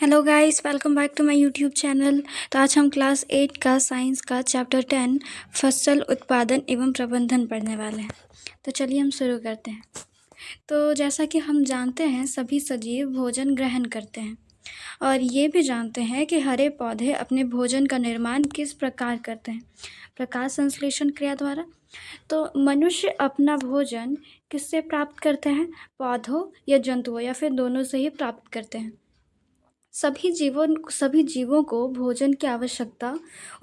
Hello guys, welcome back to my YouTube channel. तो आज हम क्लास 8 का साइंस का चैप्टर 10 फसल उत्पादन एवं प्रबंधन पढ़ने वाले हैं। तो चलिए हम शुरू करते हैं। तो जैसा कि हम जानते हैं, सभी सजीव भोजन ग्रहण करते हैं और ये भी जानते हैं कि हरे पौधे अपने भोजन का निर्माण किस प्रकार करते हैं, प्रकाश संश्लेषण क्रिया द्वारा। तो मनुष्य अपना भोजन किससे प्राप्त करते हैं? पौधों या जंतुओं या फिर दोनों से ही प्राप्त करते हैं। सभी जीवों को भोजन की आवश्यकता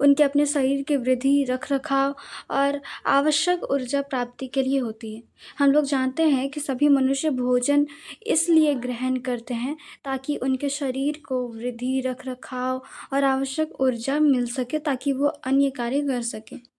उनके अपने शरीर की वृद्धि, रखरखाव और आवश्यक ऊर्जा प्राप्ति के लिए होती है। हम लोग जानते हैं कि सभी मनुष्य भोजन इसलिए ग्रहण करते हैं ताकि उनके शरीर को वृद्धि, रखरखाव और आवश्यक ऊर्जा मिल सके, ताकि वो अन्य कार्य कर सके।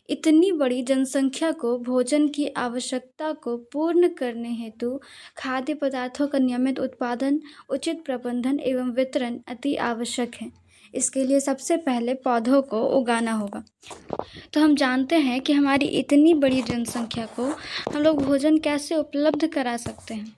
इतनी बड़ी जनसंख्या को भोजन की आवश्यकता को पूर्ण करने हेतु खाद्य पदार्थों का नियमित उत्पादन, उचित प्रबंधन एवं वितरण अति आवश्यक है। इसके लिए सबसे पहले पौधों को उगाना होगा। तो हम जानते हैं कि हमारी इतनी बड़ी जनसंख्या को हम लोग भोजन कैसे उपलब्ध करा सकते हैं।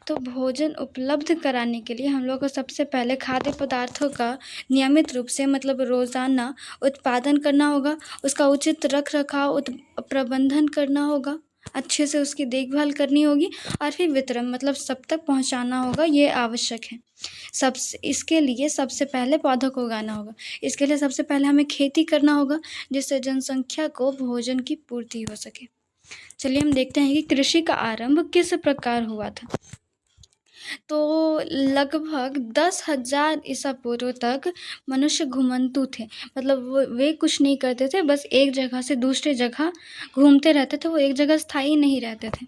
तो भोजन उपलब्ध कराने के लिए हम लोग को सबसे पहले खाद्य पदार्थों का नियमित रूप से, मतलब रोज़ाना उत्पादन करना होगा, उसका उचित रख रखाव प्रबंधन करना होगा, अच्छे से उसकी देखभाल करनी होगी और फिर वितरण, मतलब सब तक पहुंचाना होगा। ये आवश्यक है। इसके लिए सबसे पहले पौधों को उगाना होगा। इसके लिए सबसे पहले हमें खेती करना होगा, जिससे जनसंख्या को भोजन की पूर्ति हो सके। चलिए हम देखते हैं कि कृषि का आरंभ किस प्रकार हुआ था। तो लगभग 10,000 ईसा पूर्व तक मनुष्य घुमंतु थे। मतलब वे कुछ नहीं करते थे, बस एक जगह से दूसरे जगह घूमते रहते थे। वो एक जगह स्थायी नहीं रहते थे।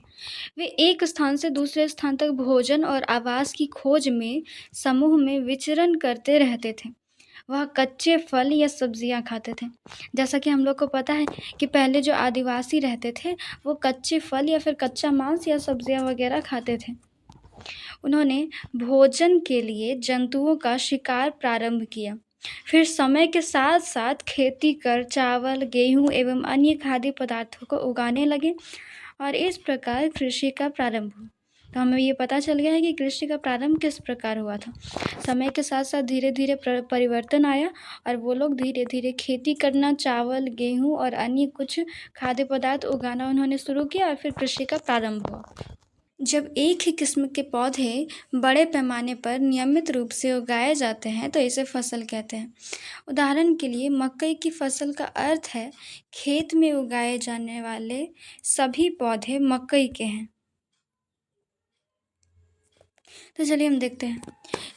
वे एक स्थान से दूसरे स्थान तक भोजन और आवास की खोज में समूह में विचरण करते रहते थे। वह कच्चे फल या सब्जियां खाते थे। जैसा कि हम लोग को पता है कि पहले जो आदिवासी रहते थे, वो कच्चे फल या फिर कच्चा मांस या सब्जियां वगैरह खाते थे। उन्होंने भोजन के लिए जंतुओं का शिकार प्रारंभ किया। फिर समय के साथ साथ खेती कर चावल, गेहूं एवं अन्य खाद्य पदार्थों को उगाने लगे और इस प्रकार कृषि का प्रारंभ हुआ। तो हमें ये पता चल गया है कि कृषि का प्रारंभ किस प्रकार हुआ था। समय के साथ साथ धीरे धीरे परिवर्तन आया और वो लोग धीरे धीरे खेती करना, चावल, गेहूं और अन्य कुछ खाद्य पदार्थ उगाना उन्होंने शुरू किया और फिर कृषि का प्रारंभ हुआ। जब एक ही किस्म के पौधे बड़े पैमाने पर नियमित रूप से उगाए जाते हैं तो इसे फसल कहते हैं। उदाहरण के लिए मकई की फसल का अर्थ है खेत में उगाए जाने वाले सभी पौधे मकई के हैं। तो चलिए हम देखते हैं,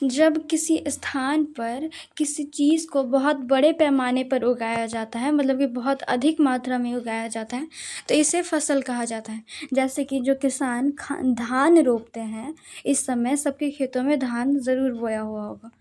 जब किसी स्थान पर किसी चीज़ को बहुत बड़े पैमाने पर उगाया जाता है, मतलब कि बहुत अधिक मात्रा में उगाया जाता है, तो इसे फसल कहा जाता है। जैसे कि जो किसान धान रोपते हैं, इस समय सबके खेतों में धान ज़रूर बोया हुआ होगा।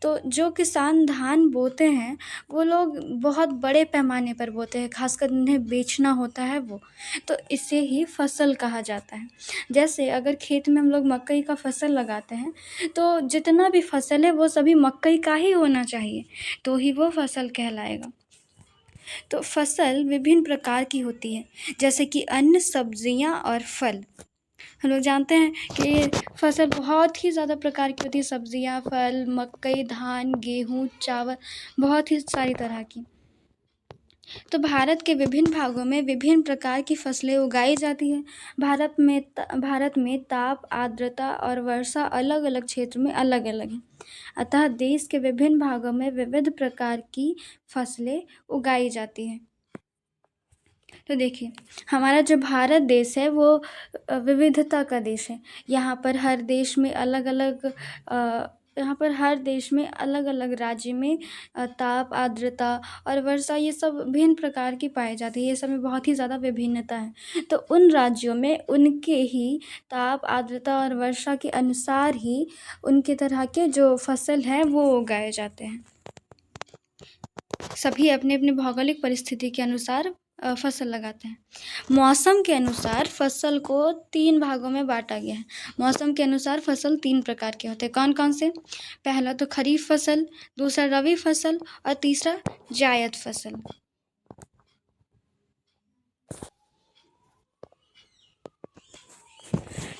तो जो किसान धान बोते हैं, वो लोग बहुत बड़े पैमाने पर बोते हैं, खासकर उन्हें बेचना होता है वो, तो इसे ही फसल कहा जाता है। जैसे अगर खेत में हम लोग मकई का फसल लगाते हैं, तो जितना भी फसल है वो सभी मकई का ही होना चाहिए, तो ही वो फसल कहलाएगा। तो फसल विभिन्न प्रकार की होती है, जैसे कि अन्न, सब्जियां और फल। हम लोग जानते हैं कि फसल बहुत ही ज़्यादा प्रकार की होती है, सब्जियां, फल, मकई, धान, गेहूँ, चावल, बहुत ही सारी तरह की। तो भारत के विभिन्न भागों में विभिन्न प्रकार की फसलें उगाई जाती हैं। भारत में ताप, आर्द्रता और वर्षा अलग अलग क्षेत्र में अलग अलग हैं। अतः देश के विभिन्न भागों में विविध प्रकार की फसलें उगाई जाती हैं। तो देखिए, हमारा जो भारत देश है वो विविधता का देश है। यहाँ पर हर देश में अलग अलग राज्य में ताप, आर्द्रता और वर्षा, ये सब भिन्न प्रकार की पाई जाती है। ये सब में बहुत ही ज़्यादा विभिन्नता है। तो उन राज्यों में उनके ही ताप, आर्द्रता और वर्षा के अनुसार ही उनके तरह के जो फसल है वो उगाए जाते हैं। सभी अपने अपने भौगोलिक परिस्थिति के अनुसार फसल लगाते हैं। मौसम के अनुसार फसल को 3 भागों में बांटा गया है। मौसम के अनुसार फसल 3 प्रकार के होते हैं। कौन कौन से? पहला तो खरीफ फसल, दूसरा रबी फसल और तीसरा जायद फसल।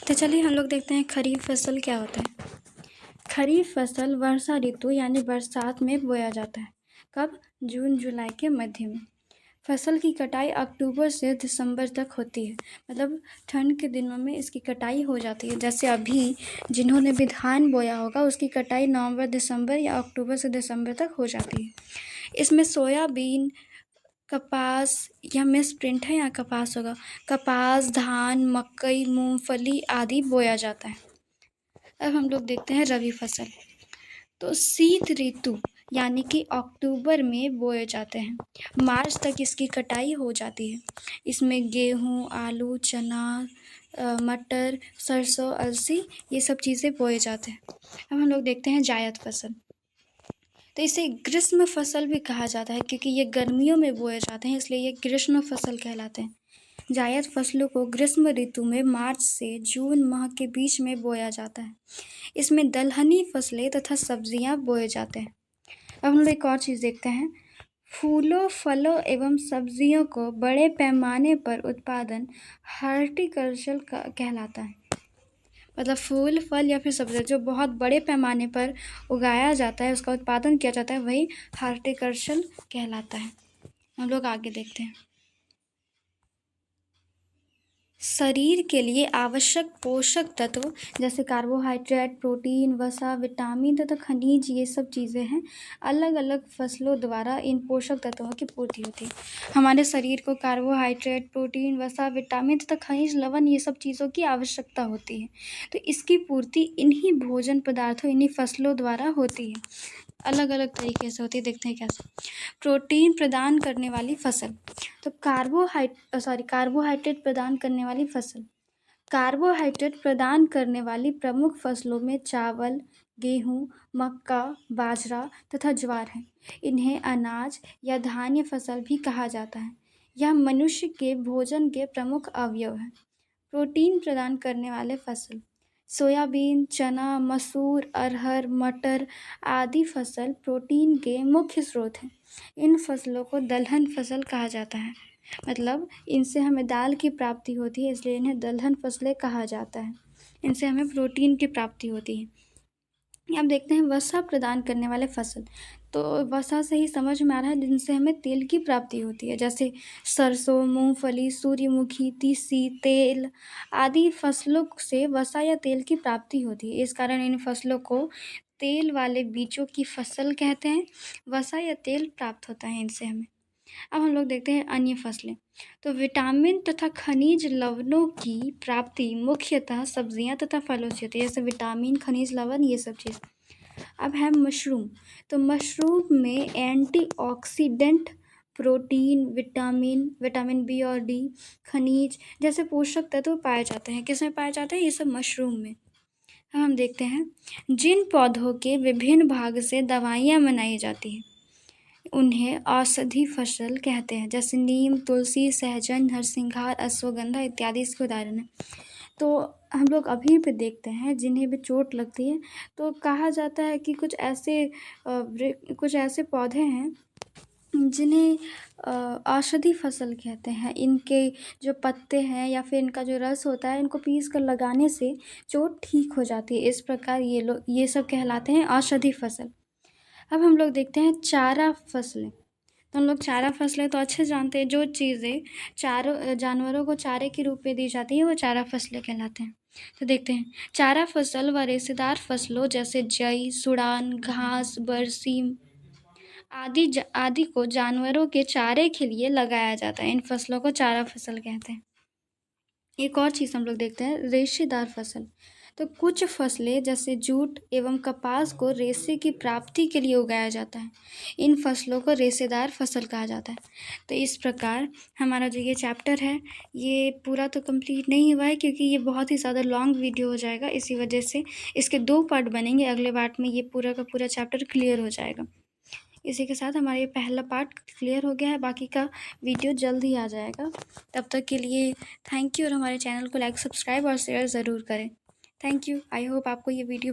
तो चलिए हम लोग देखते हैं खरीफ फसल क्या होता है। खरीफ फसल वर्षा ऋतु यानी बरसात में बोया जाता है। कब? जून जुलाई के मध्य में। फसल की कटाई अक्टूबर से दिसंबर तक होती है, मतलब ठंड के दिनों में इसकी कटाई हो जाती है। जैसे अभी जिन्होंने भी धान बोया होगा उसकी कटाई नवंबर दिसंबर या अक्टूबर से दिसंबर तक हो जाती है। इसमें सोयाबीन, कपास या मिसप्रिंट है, यहाँ कपास होगा, कपास, धान, मकई, मूंगफली आदि बोया जाता है। अब हम लोग देखते हैं रबी फसल। तो शीत ऋतु यानी कि अक्टूबर में बोए जाते हैं, मार्च तक इसकी कटाई हो जाती है। इसमें गेहूँ, आलू, चना, मटर, सरसों, अलसी ये सब चीज़ें बोए जाते हैं। अब हम लोग देखते हैं जायद फसल। तो इसे ग्रीष्म फसल भी कहा जाता है क्योंकि ये गर्मियों में बोए जाते हैं, इसलिए ये ग्रीष्म फसल कहलाते हैं। जायद फसलों को ग्रीष्म ऋतु में मार्च से जून माह के बीच में बोया जाता है। इसमें दलहनी फसलें तथा सब्जियां बोए जाते हैं। अब हम लोग एक और चीज़ देखते हैं। फूलों, फलों एवं सब्जियों को बड़े पैमाने पर उत्पादन हॉर्टिकल्चर कहलाता है। मतलब फूल, फल या फिर सब्जियां जो बहुत बड़े पैमाने पर उगाया जाता है, उसका उत्पादन किया जाता है, वही हॉर्टिकल्चर कहलाता है। हम लोग आगे देखते हैं। शरीर के लिए आवश्यक पोषक तत्व जैसे कार्बोहाइड्रेट, प्रोटीन, वसा, विटामिन तथा खनिज ये सब चीज़ें हैं, अलग अलग फसलों द्वारा इन पोषक तत्वों की पूर्ति होती है। हमारे शरीर को कार्बोहाइड्रेट, प्रोटीन, वसा, विटामिन तथा खनिज, लवण ये सब चीज़ों की आवश्यकता होती है। तो इसकी पूर्ति इन्हीं भोजन पदार्थों, इन्हीं फसलों द्वारा होती है। अलग अलग तरीके से होती है, देखते हैं कैसे। प्रोटीन प्रदान करने वाली फसल। तो कार्बोहाइड्रेट प्रदान करने वाली फसल। कार्बोहाइड्रेट प्रदान करने वाली प्रमुख फसलों में चावल, गेहूं, मक्का, बाजरा तथा ज्वार है। इन्हें अनाज या धान्य फसल भी कहा जाता है। यह मनुष्य के भोजन के प्रमुख अवयव है। प्रोटीन प्रदान करने वाले फसल। सोयाबीन, चना, मसूर, अरहर, मटर आदि फसल प्रोटीन के मुख्य स्रोत हैं। इन फसलों को दलहन फसल कहा जाता है, मतलब इनसे हमें दाल की प्राप्ति होती है, इसलिए इन्हें दलहन फसलें कहा जाता है। इनसे हमें प्रोटीन की प्राप्ति होती है। अब देखते हैं वसा प्रदान करने वाले फसल। तो वसा से ही समझ में आ रहा है जिनसे हमें तेल की प्राप्ति होती है, जैसे सरसों, मूंगफली, सूर्यमुखी, तीसी, तेल आदि फसलों से वसा या तेल की प्राप्ति होती है। इस कारण इन फसलों को तेल वाले बीजों की फसल कहते हैं। वसा या तेल प्राप्त होता है इनसे हमें। अब हम लोग देखते हैं अन्य फसलें। तो विटामिन तथा खनिज लवणों की प्राप्ति मुख्यतः सब्जियां तथा फलों से होती है, जैसे विटामिन, खनिज लवण ये सब चीज़। अब है मशरूम। तो मशरूम में एंटीऑक्सीडेंट, प्रोटीन, विटामिन बी और डी, खनिज जैसे पोषक तत्व पाए जाते हैं। किसमें पाए जाते हैं? ये सब मशरूम में। अब हम देखते हैं जिन पौधों के विभिन्न भाग से दवाइयाँ बनाई जाती हैं उन्हें औषधि फसल कहते हैं, जैसे नीम, तुलसी, सहजन, नरसिंहार, अश्वगंधा इत्यादि इसके उदाहरण हैं। तो हम लोग अभी पे देखते हैं जिन्हें भी चोट लगती है तो कहा जाता है कि कुछ ऐसे पौधे हैं जिन्हें औषधि फसल कहते हैं। इनके जो पत्ते हैं या फिर इनका जो रस होता है, इनको पीस कर लगाने से चोट ठीक हो जाती है। इस प्रकार ये सब कहलाते हैं औषधि फसल। अब हम लोग देखते हैं चारा फसलें। तो हम लोग चारा फसलें तो अच्छे जानते हैं, जो चीज़ें चारों जानवरों को चारे के रूप में दी जाती है वो चारा फसलें कहलाते हैं। तो देखते हैं चारा फसल व रेशेदार फसलों जैसे जई, सुड़ान, घास, बरसीम आदि को जानवरों के चारे के लिए लगाया जाता है। इन फसलों को चारा फसल कहते हैं। एक और चीज़ हम लोग देखते हैं रेशेदार फसल। तो कुछ फसलें जैसे जूट एवं कपास को रेशे की प्राप्ति के लिए उगाया जाता है। इन फसलों को रेशेदार फसल कहा जाता है। तो इस प्रकार हमारा जो ये चैप्टर है ये पूरा तो कंप्लीट नहीं हुआ है क्योंकि ये बहुत ही ज़्यादा लॉन्ग वीडियो हो जाएगा। इसी वजह से इसके 2 पार्ट बनेंगे। अगले पार्ट में ये पूरा का पूरा चैप्टर क्लियर हो जाएगा। इसी के साथ हमारा ये पहला पार्ट क्लियर हो गया है, बाकी का वीडियो जल्द ही आ जाएगा। तब तक के लिए थैंक यू और हमारे चैनल को लाइक, सब्सक्राइब और शेयर ज़रूर करें। Thank you. आई होप आपको ये वीडियो